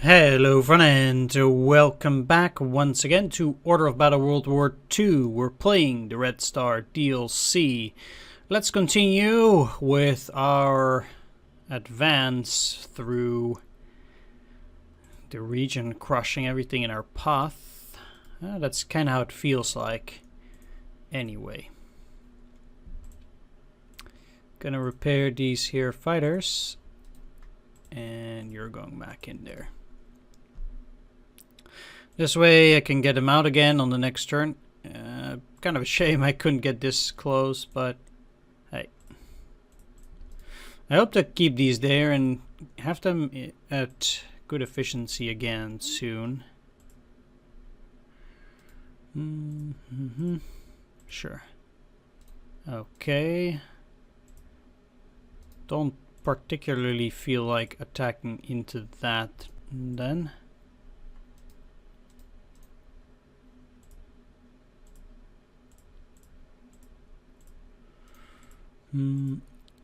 Hello friend, and welcome back once again to Order of Battle World War II. We're playing the Red Star DLC. Let's continue with our advance through the region, crushing everything in our path. That's kind of how it feels like anyway. Gonna repair these here fighters, and you're going back in there. This way I can get them out again on the next turn. Kind of a shame I couldn't get this close, but hey. I hope to keep these there and have them at good efficiency again soon. Sure. Okay. Don't particularly feel like attacking into that then.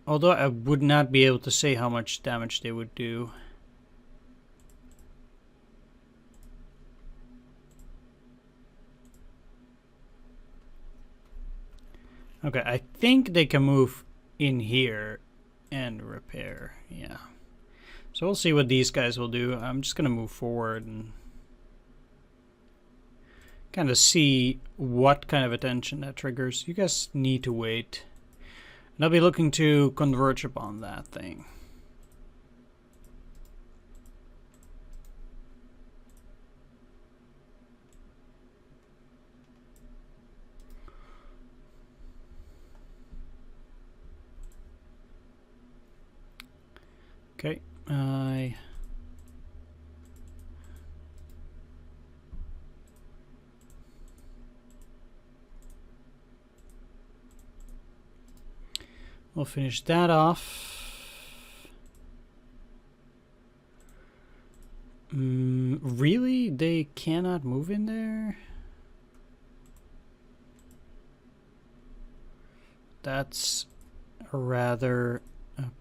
Although I would not be able to say how much damage they would do. Okay, I think they can move in here and repair. Yeah. So we'll see what these guys will do. I'm just going to move forward and kind of see what kind of attention that triggers. You guys need to wait. And I'll be looking to converge upon that thing. Okay, we'll finish that off. Really? They cannot move in there? That's rather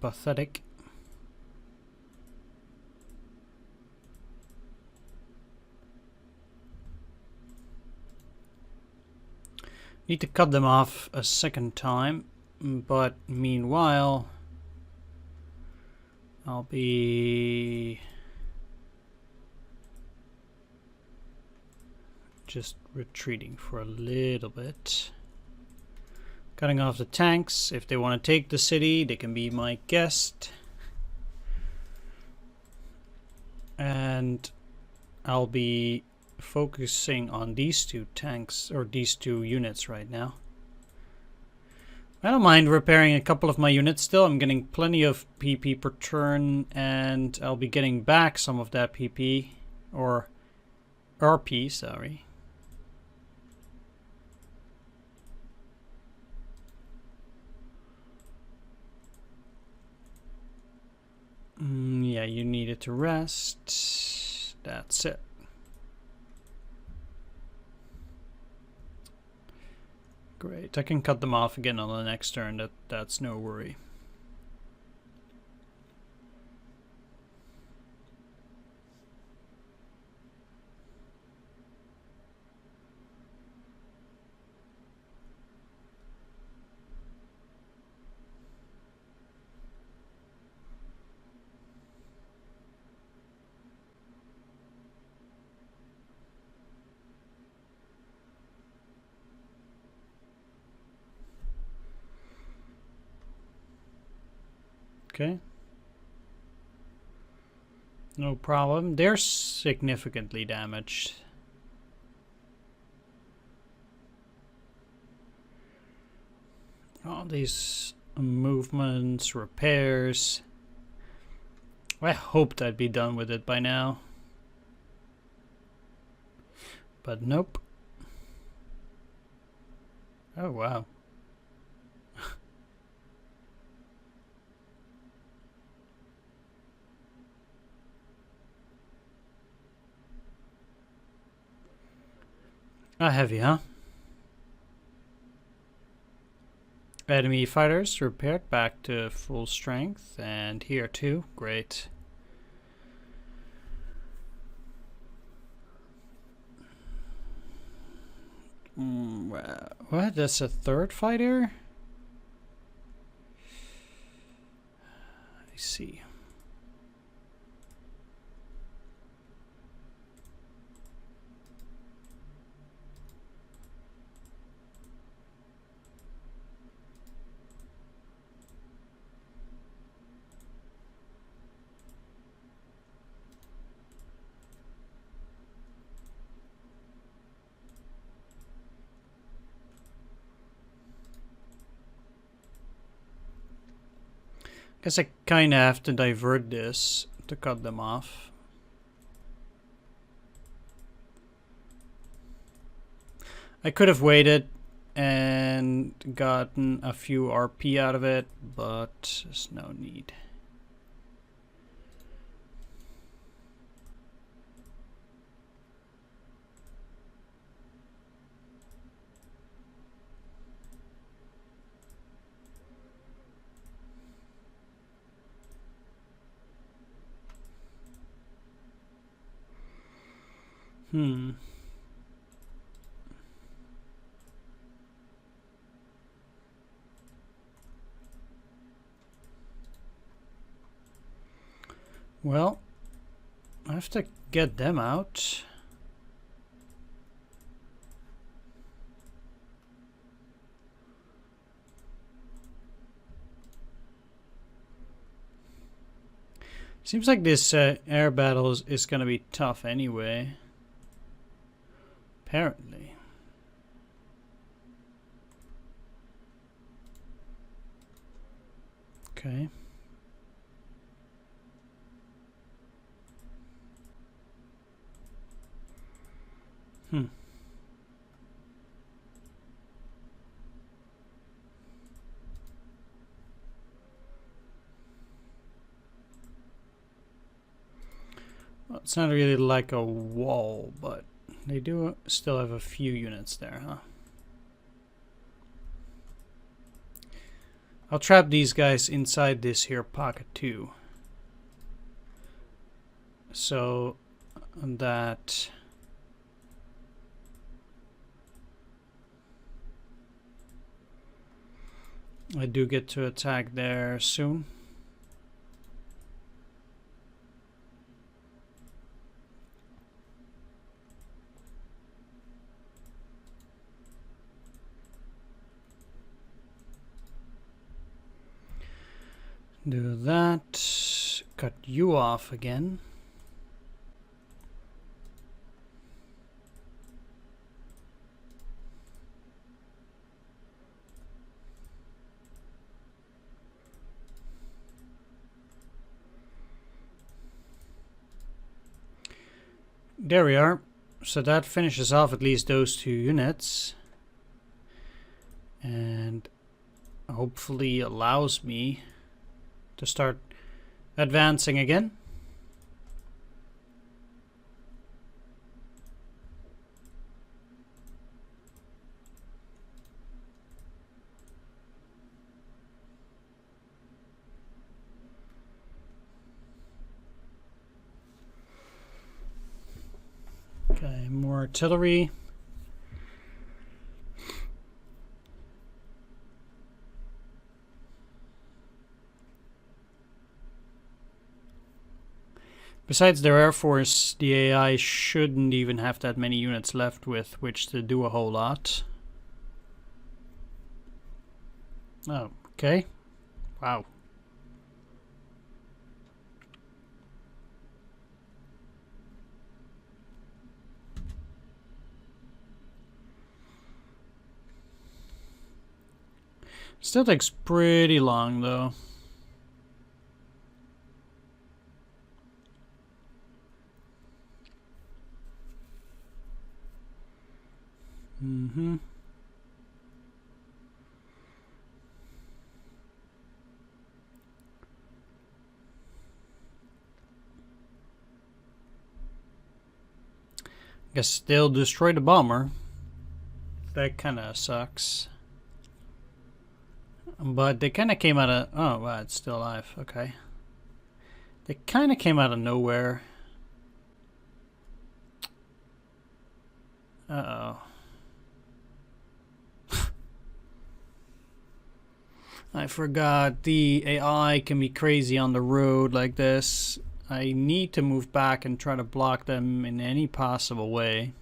pathetic. Need to cut them off a second time. But meanwhile, I'll be just retreating for a little bit. Cutting off the tanks. If they want to take the city, they can be my guest. And I'll be focusing on these two tanks, or these two units right now. I don't mind repairing a couple of my units still. I'm getting plenty of PP per turn, and I'll be getting back some of that PP, or RP, sorry. Yeah, you needed to rest. That's it. Great, I can cut them off again on the next turn, that's no worry. Okay. No problem. They're significantly damaged. All these movements, repairs. I hoped I'd be done with it by now. But nope. Oh, wow. Heavy, huh? Enemy fighters repaired back to full strength, and here too. Great. What? That's a third fighter? I see. Guess I kinda have to divert this to cut them off. I could have waited and gotten a few RP out of it, but there's no need. Well, I have to get them out. Seems like this air battle is gonna be tough anyway. Apparently. Okay. Well, it's not really like a wall, but they do still have a few units there, huh? I'll trap these guys inside this here pocket too. So that I do get to attack there soon. Do that. Cut you off again. There we are. So that finishes off at least those two units. And hopefully allows me to start advancing again. Okay, more artillery. Besides their air force, the AI shouldn't even have that many units left with which to do a whole lot. Oh, okay. Wow. Still takes pretty long though. Guess they'll destroy the bomber. That kind of sucks. But they kind of came out of... Oh, wow, it's still alive. Okay. They kind of came out of nowhere. Uh-oh. I forgot the AI can be crazy on the road like this. I need to move back and try to block them in any possible way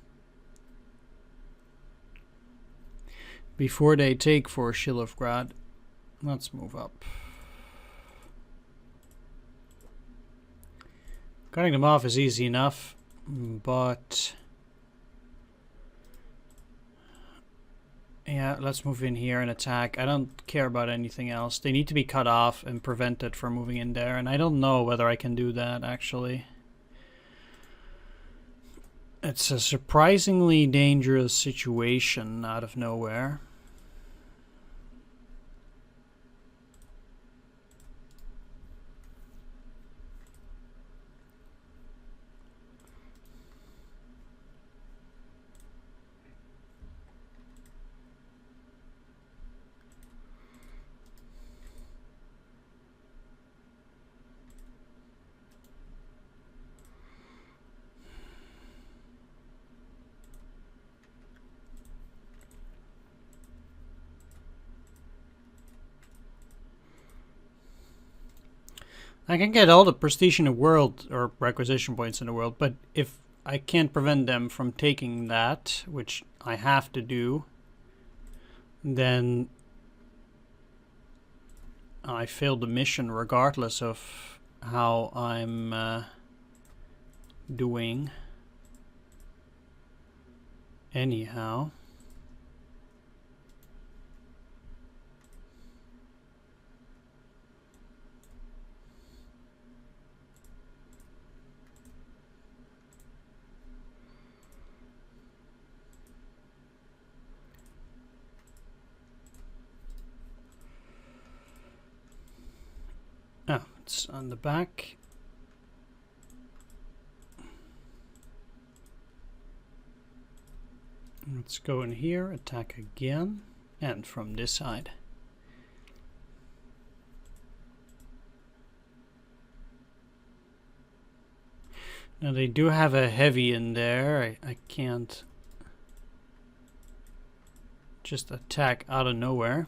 before they take for Shilovgrad. Let's move up. Cutting them off is easy enough, but yeah, let's move in here and attack. I don't care about anything else. They need to be cut off and prevented from moving in there, and I don't know whether I can do that, actually. It's a surprisingly dangerous situation out of nowhere. I can get all the prestige in the world, or requisition points in the world, but if I can't prevent them from taking that, which I have to do, then I failed the mission regardless of how I'm doing. Anyhow. Oh, it's on the back. Let's go in here, attack again, and from this side. Now they do have a heavy in there. I can't just attack out of nowhere.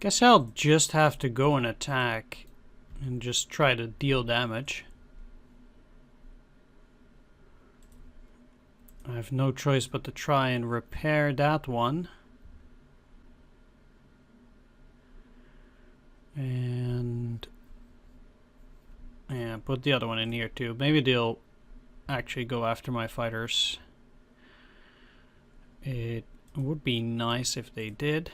Guess I'll just have to go and attack and just try to deal damage. I have no choice but to try and repair that one. And yeah, put the other one in here too. Maybe they'll actually go after my fighters. It would be nice if they did.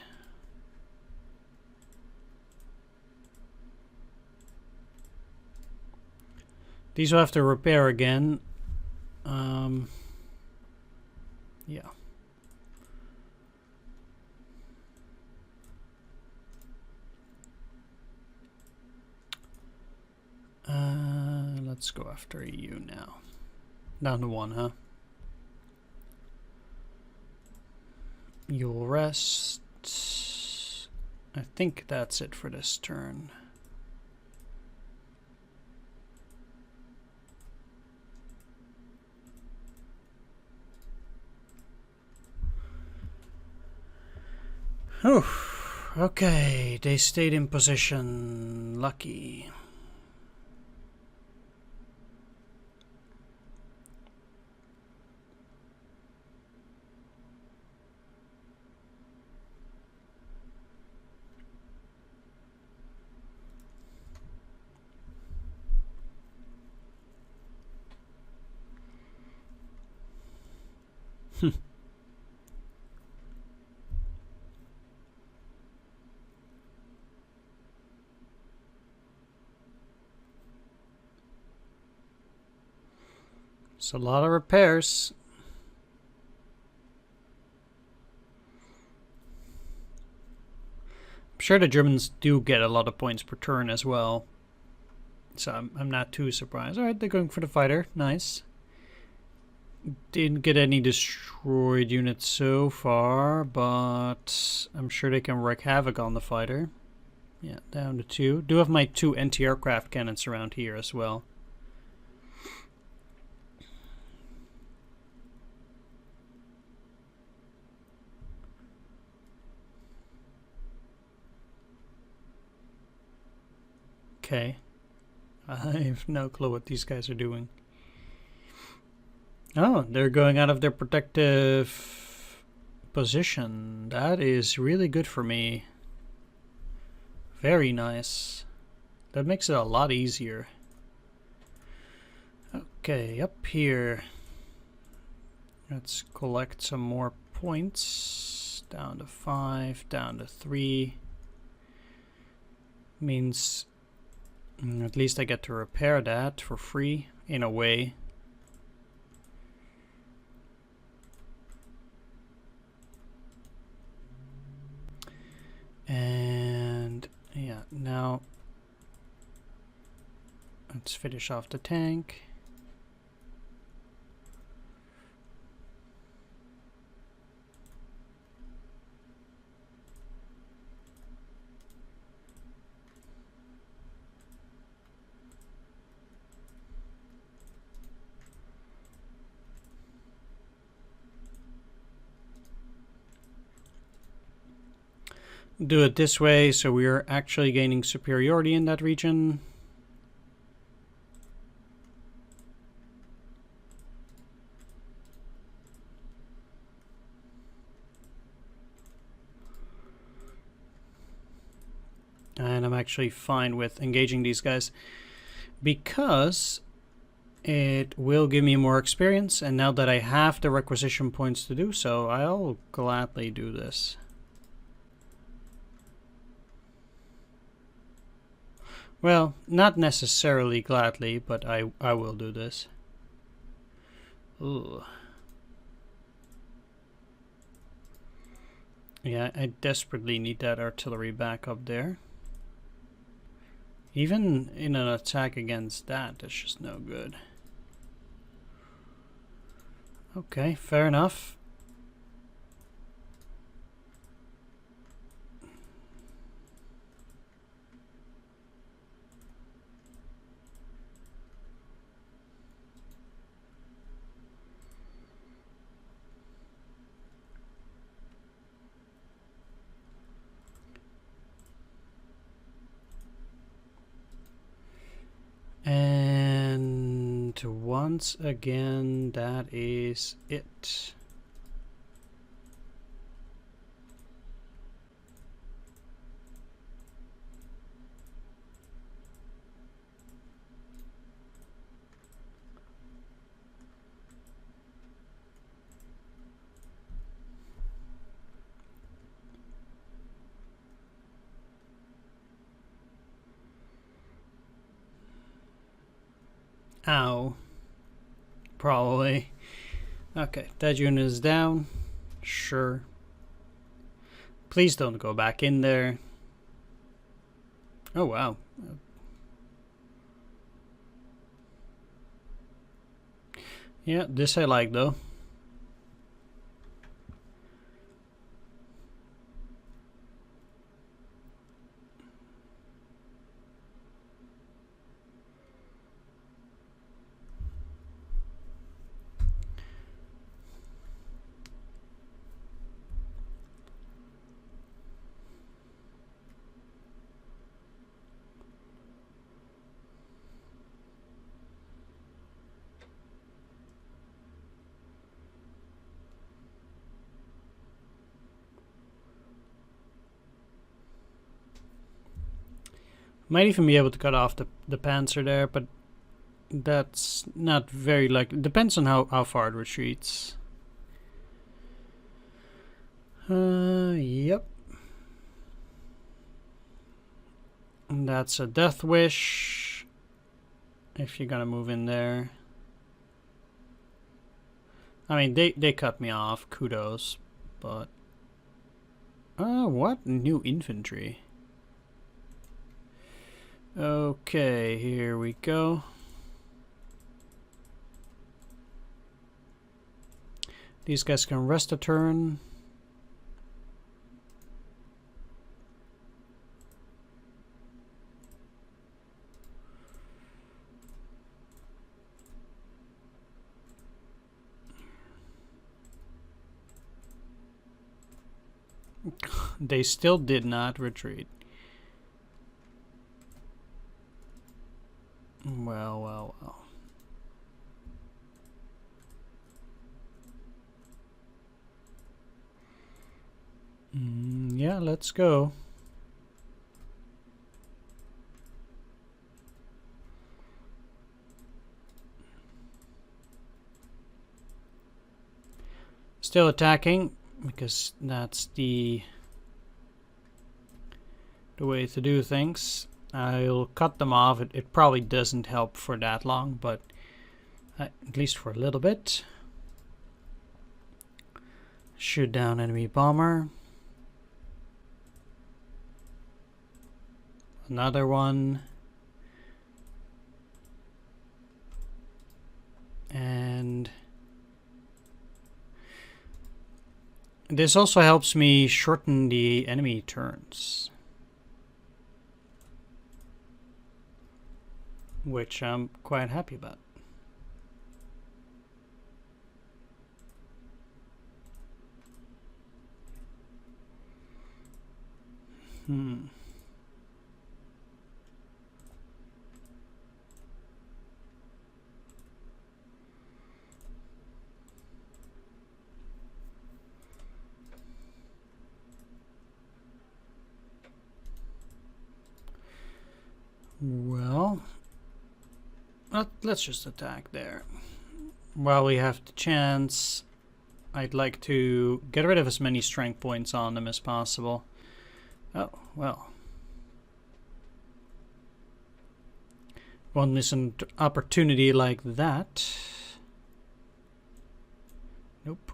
These will have to repair again. Yeah. Let's go after you now. Down to one, huh? You'll rest. I think that's it for this turn. Oh, okay, they stayed in position. Lucky. It's a lot of repairs. I'm sure the Germans do get a lot of points per turn as well. So I'm not too surprised. Alright, they're going for the fighter. Nice. Didn't get any destroyed units so far, but I'm sure they can wreak havoc on the fighter. Yeah, down to 2. Do have my 2 anti-aircraft cannons around here as well. Okay. I have no clue what these guys are doing. Oh, they're going out of their protective position. That is really good for me. Very nice. That makes it a lot easier. Okay, up here. Let's collect some more points. Down to 5, down to 3. Means at least I get to repair that for free, in a way. And yeah, now let's finish off the tank. Do it this way so we are actually gaining superiority in that region. And I'm actually fine with engaging these guys because it will give me more experience, and now that I have the requisition points to do so, I'll gladly do this. Well, not necessarily gladly, but I will do this. Ooh. Yeah, I desperately need that artillery back up there. Even in an attack against that, that's just no good. Okay, fair enough. And once again, that is it. Ow. Probably. Okay, that unit is down. Sure. Please don't go back in there. Oh, wow. Yeah, this I like, though. Might even be able to cut off the panzer there, but that's not very likely. Depends on how far it retreats. Yep. And that's a death wish. If you're gonna move in there. I mean, they cut me off. Kudos. But... what? New infantry. Okay, here we go. These guys can rest a turn. They still did not retreat. Well, well, well. Yeah, let's go. Still attacking, because that's the way to do things. I'll cut them off. It probably doesn't help for that long, but at least for a little bit. Shoot down enemy bomber. Another one. And this also helps me shorten the enemy turns, which I'm quite happy about. Well, let's just attack there. While we have the chance, I'd like to get rid of as many strength points on them as possible. Oh, well. Won't miss an opportunity like that. Nope.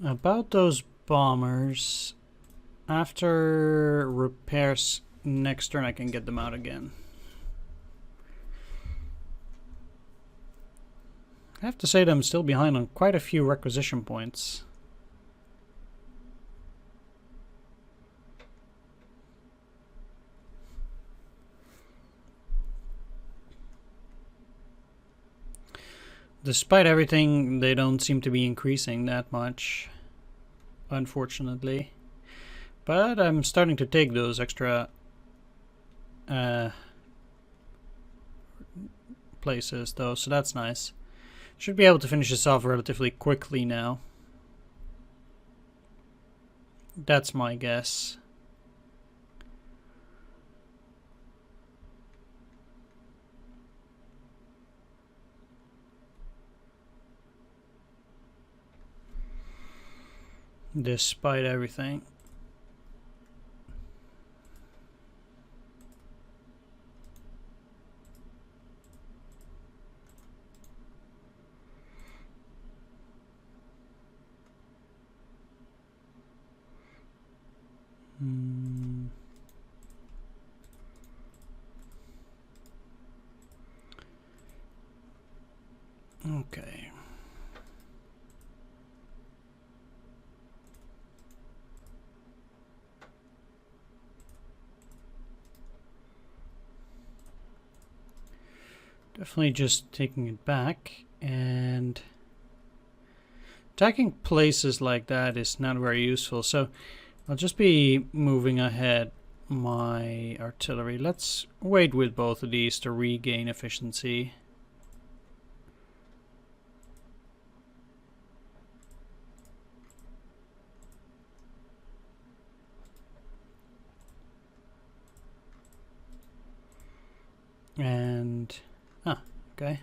About those bombers, after repairs next turn I can get them out again. I have to say that I'm still behind on quite a few requisition points. Despite everything, they don't seem to be increasing that much, unfortunately. But I'm starting to take those extra places though, so that's nice. Should be able to finish this off relatively quickly now. That's my guess. Despite everything. Okay. Definitely just taking it back, and attacking places like that is not very useful, so I'll just be moving ahead my artillery. Let's wait with both of these to regain efficiency. And okay.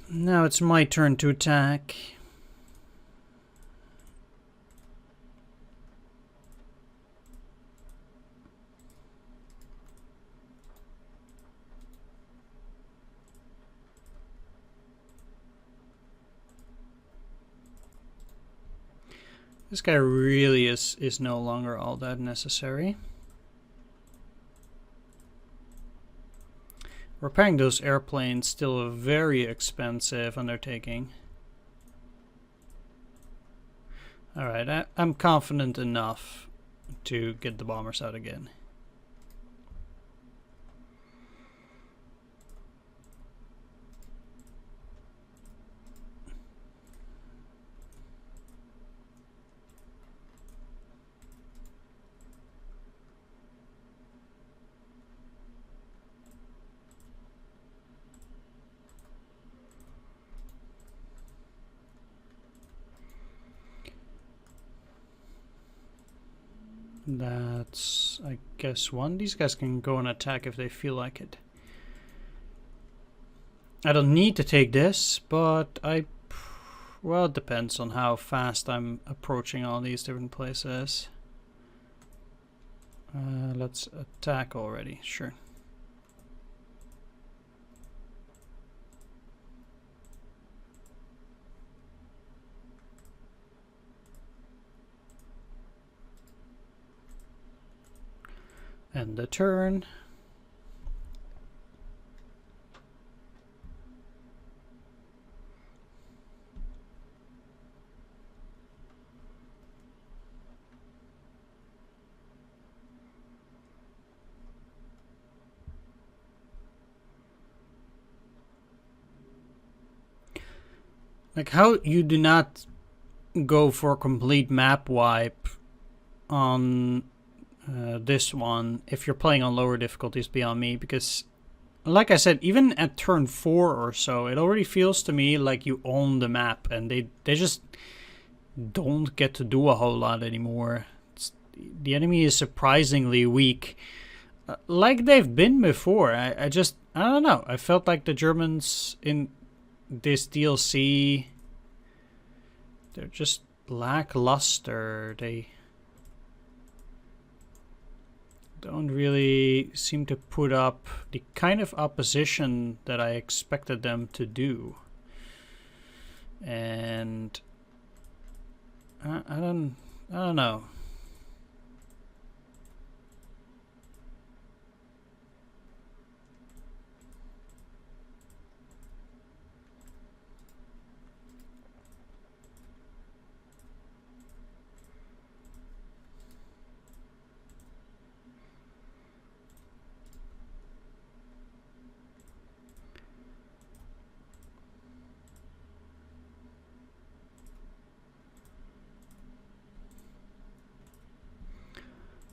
Now it's my turn to attack. This guy really is no longer all that necessary. Repairing those airplanes still a very expensive undertaking. Alright, I'm confident enough to get the bombers out again. That's, I guess, one. These guys can go and attack if they feel like it. I don't need to take this, but well, it depends on how fast I'm approaching all these different places. Let's attack already, sure. End the turn. Like, how you do not go for a complete map wipe on this one if you're playing on lower difficulties beyond me, because like I said, even at turn 4 or so, it already feels to me like you own the map and they just don't get to do a whole lot anymore. The enemy is surprisingly weak, like they've been before. I don't know, I felt like the Germans in this DLC, they're just lackluster. They don't really seem to put up the kind of opposition that I expected them to do. And I don't know.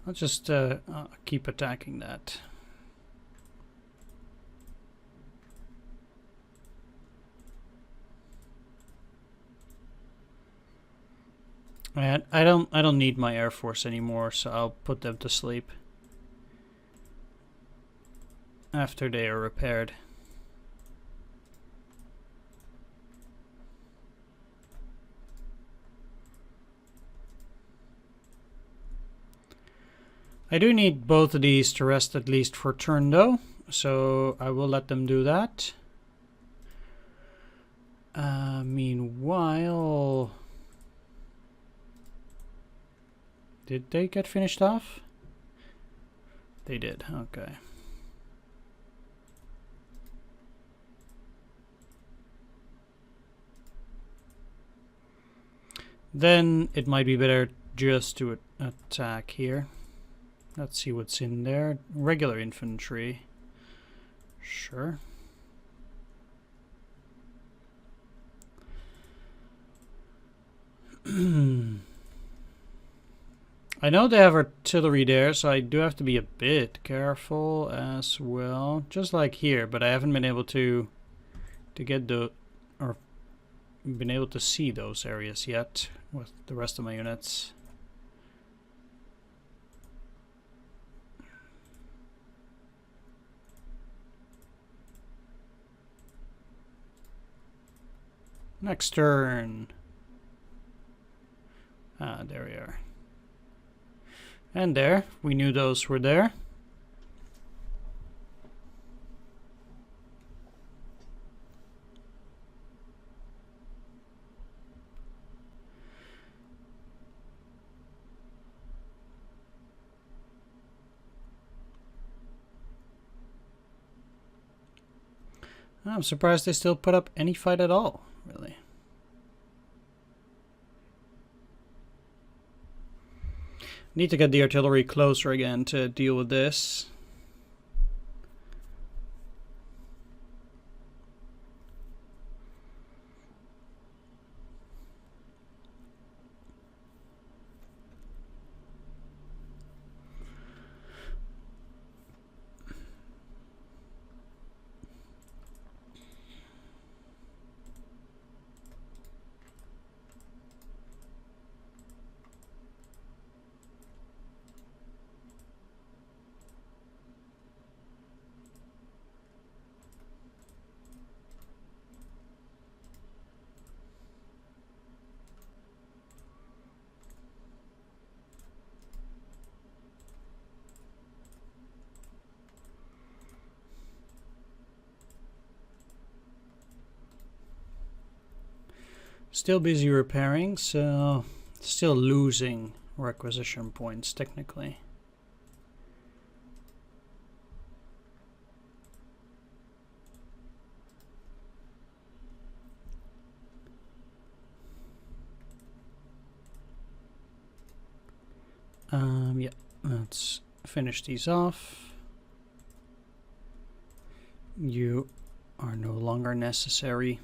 I'll just keep attacking that. And I don't need my Air Force anymore, so I'll put them to sleep after they are repaired. I do need both of these to rest at least for turn though, so I will let them do that. Meanwhile, did they get finished off? They did, okay. Then it might be better just to attack here. Let's see what's in there. Regular infantry. Sure. I know they have artillery there, so I do have to be a bit careful as well. Just like here, but I haven't been able to get or been able to see those areas yet with the rest of my units. Next turn. Ah, there we are. And there, we knew those were there. I'm surprised they still put up any fight at all, really. Need to get the artillery closer again to deal with this. Still busy repairing, so still losing requisition points technically. Yeah, let's finish these off. You are no longer necessary.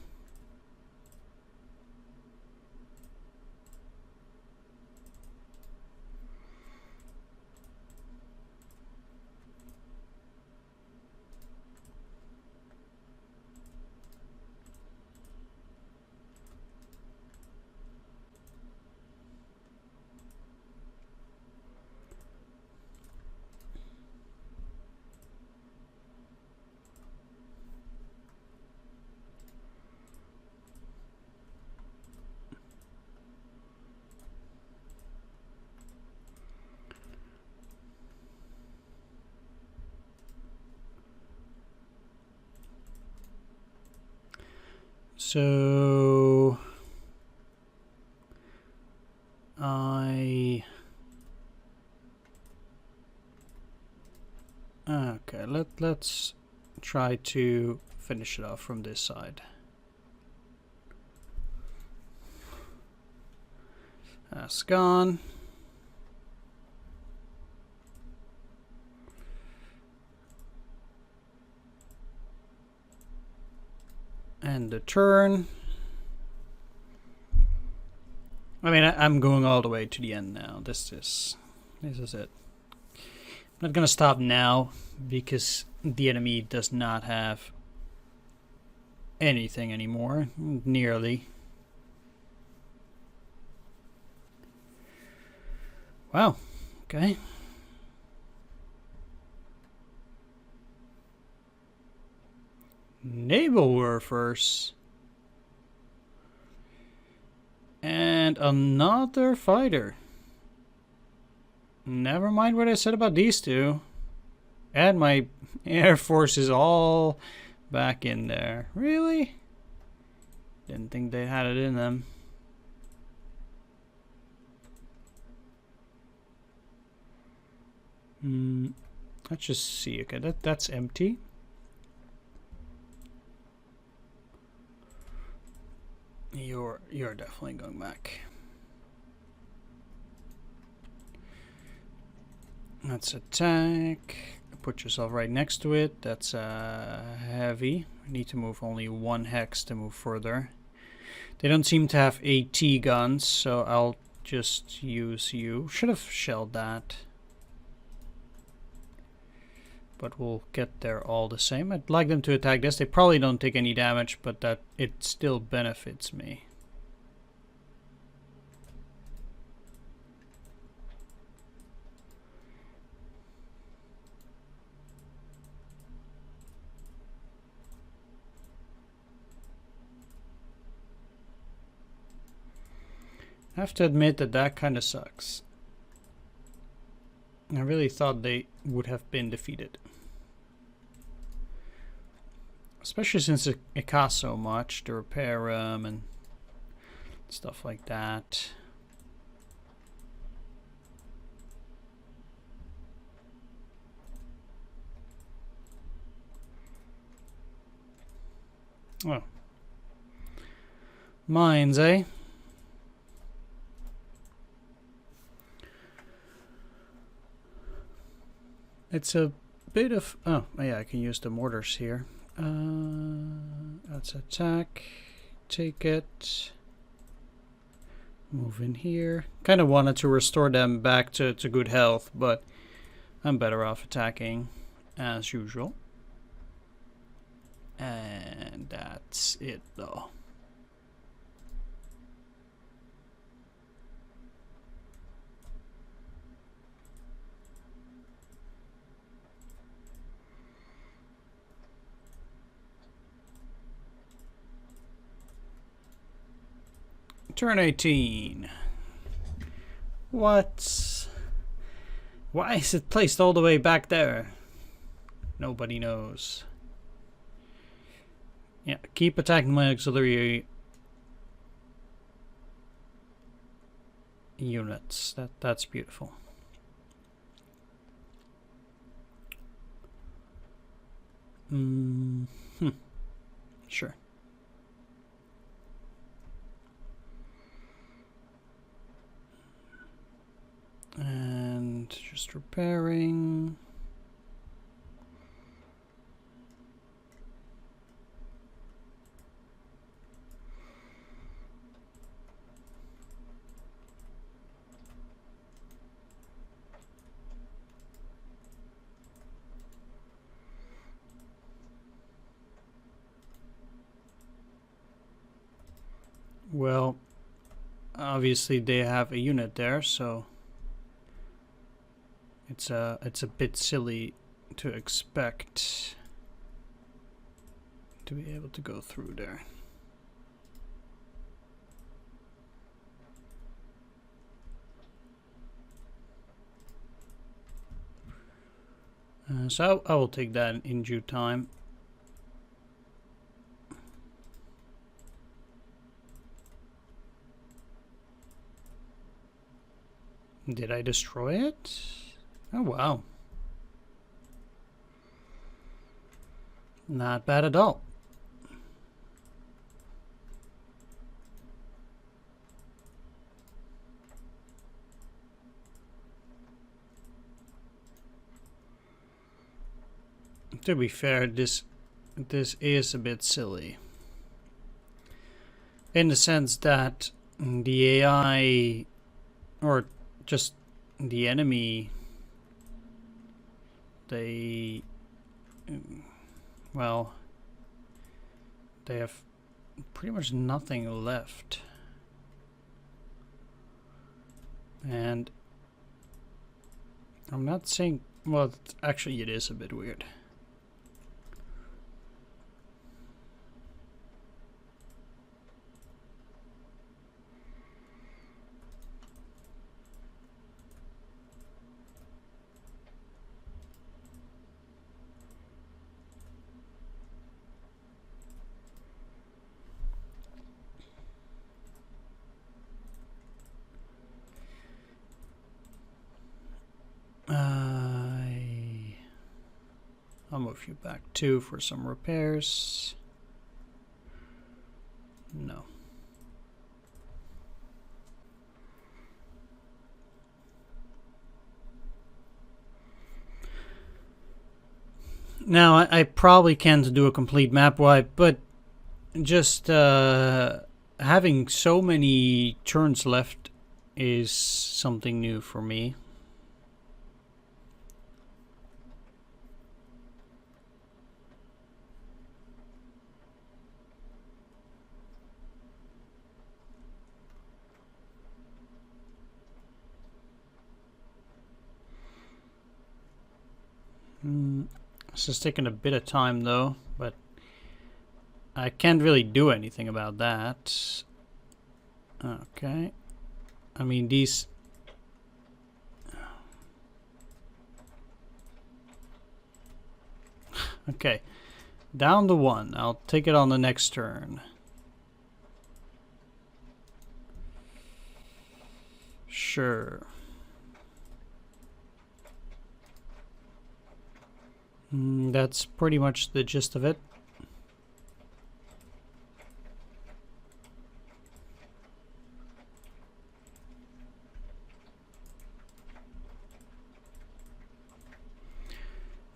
So okay, let's try to finish it off from this side. That's gone. And the turn. I mean, I'm going all the way to the end now. This is it. I'm not gonna stop now because the enemy does not have anything anymore, nearly. Wow. Okay. Naval warfares. And another fighter. Never mind what I said about these two. And my air force is all back in there. Really? Didn't think they had it in them. Let's just see. Okay, that's empty. You're definitely going back. Let's attack. Put yourself right next to it. That's heavy. We need to move only one hex to move further. They don't seem to have AT guns, so I'll just use you. Should have shelled that. But we'll get there all the same. I'd like them to attack this. They probably don't take any damage, but that it still benefits me. I have to admit that kind of sucks. I really thought they would have been defeated. Especially since it costs so much to repair them and stuff like that. Oh. Mines, eh? It's a bit of... Oh, yeah, I can use the mortars here. Let's attack. Take it. Move in here. Kind of wanted to restore them back to good health, but I'm better off attacking as usual. And that's it, though. Turn 18. What? Why is it placed all the way back there? Nobody knows. Yeah, keep attacking my auxiliary units. That's beautiful. Sure. And just repairing. Well, obviously they have a unit there, so it's a bit silly to expect to be able to go through there. So I will take that in due time. Did I destroy it? Oh, wow. Not bad at all. To be fair, this is a bit silly. In the sense that the AI, or just the enemy, they, well, they have pretty much nothing left. And I'm not saying, well, actually it is a bit weird. I'll move you back 2 for some repairs. No. Now, I probably can't do a complete map wipe, but just having so many turns left is something new for me. This is taking a bit of time though, but I can't really do anything about that. Okay. I mean, these... Okay. Down to 1. I'll take it on the next turn. Sure. That's pretty much the gist of it.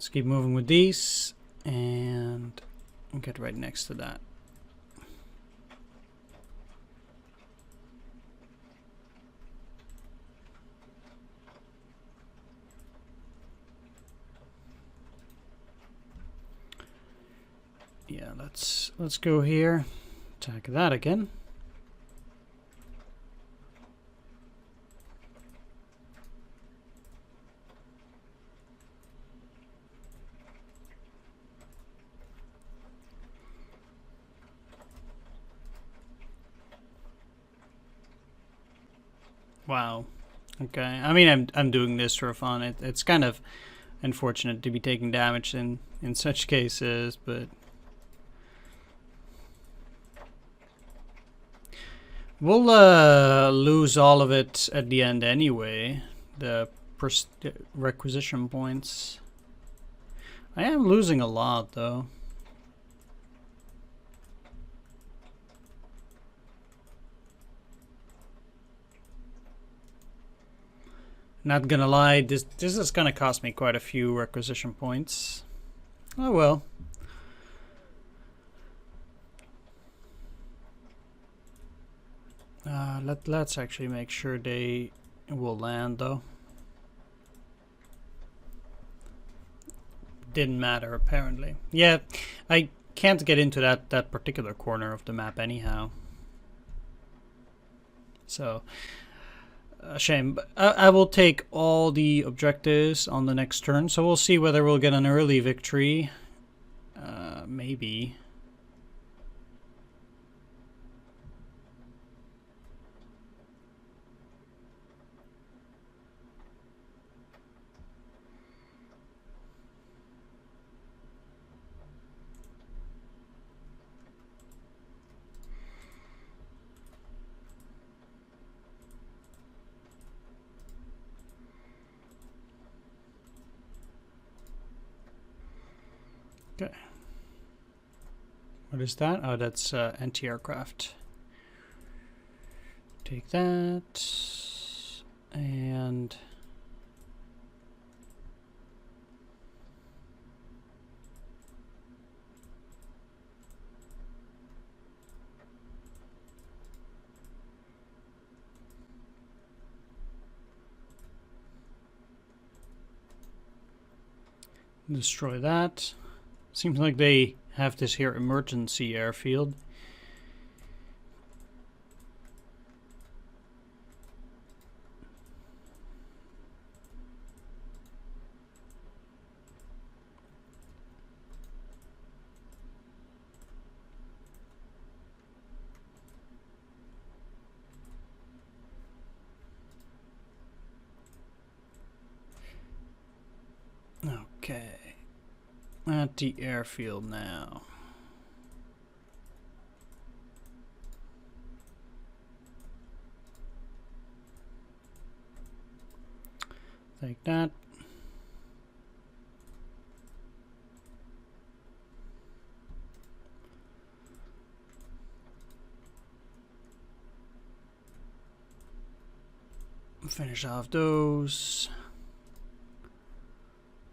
Let's keep moving with these and get right next to that. Yeah, let's go here. Attack that again. Wow. Okay. I mean, I'm doing this for fun. It's kind of unfortunate to be taking damage in such cases, but we'll lose all of it at the end anyway. The requisition points. I am losing a lot though. Not gonna lie, this is gonna cost me quite a few requisition points. Oh well. Let's actually make sure they will land though. Didn't matter apparently. Yeah, I can't get into that particular corner of the map anyhow. So a shame. But I will take all the objectives on the next turn, so we'll see whether we'll get an early victory. Maybe. Okay. What is that? Oh, that's anti-aircraft. Take that. And destroy that. Seems like they have this here emergency airfield. Okay. At the airfield now. Take that. Finish off those.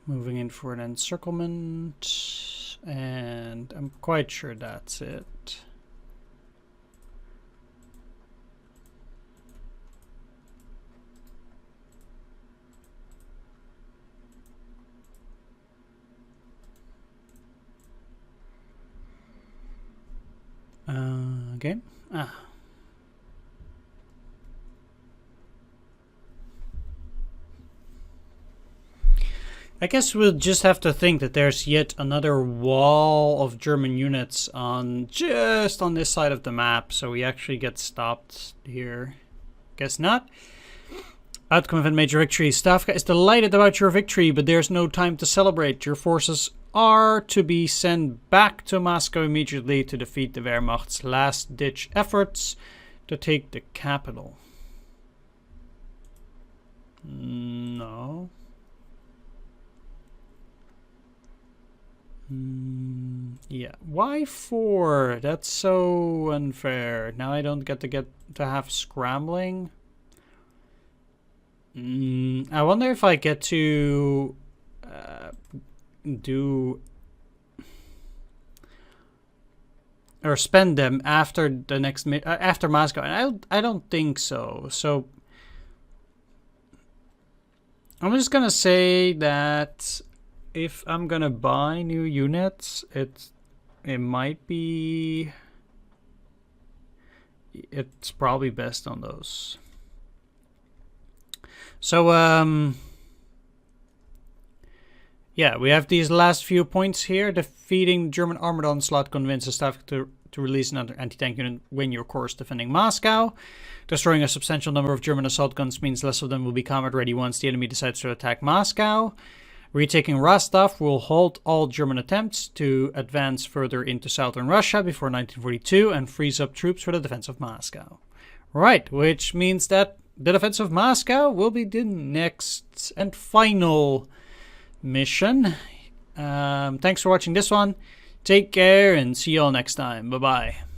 Moving in for an encirclement, and I'm quite sure that's it. Okay. I guess we'll just have to think that there's yet another wall of German units just on this side of the map, so we actually get stopped here. Guess not. Outcome of a major victory. Stavka is delighted about your victory, but there's no time to celebrate. Your forces are to be sent back to Moscow immediately to defeat the Wehrmacht's last-ditch efforts to take the capital. No. Yeah. Why 4? That's so unfair. Now I don't get to have scrambling. I wonder if I get to do or spend them after the next after Moscow, and I don't think so. So I'm just gonna say that if I'm gonna buy new units, it's probably best on those. So yeah, we have these last few points here. Defeating German armored onslaught convinces staff to release another anti-tank unit when your corps is defending Moscow. Destroying a substantial number of German assault guns means less of them will be combat ready once the enemy decides to attack Moscow. Retaking Rostov will halt all German attempts to advance further into southern Russia before 1942 and frees up troops for the defense of Moscow. Right, which means that the defense of Moscow will be the next and final mission. Thanks for watching this one. Take care and see you all next time. Bye-bye.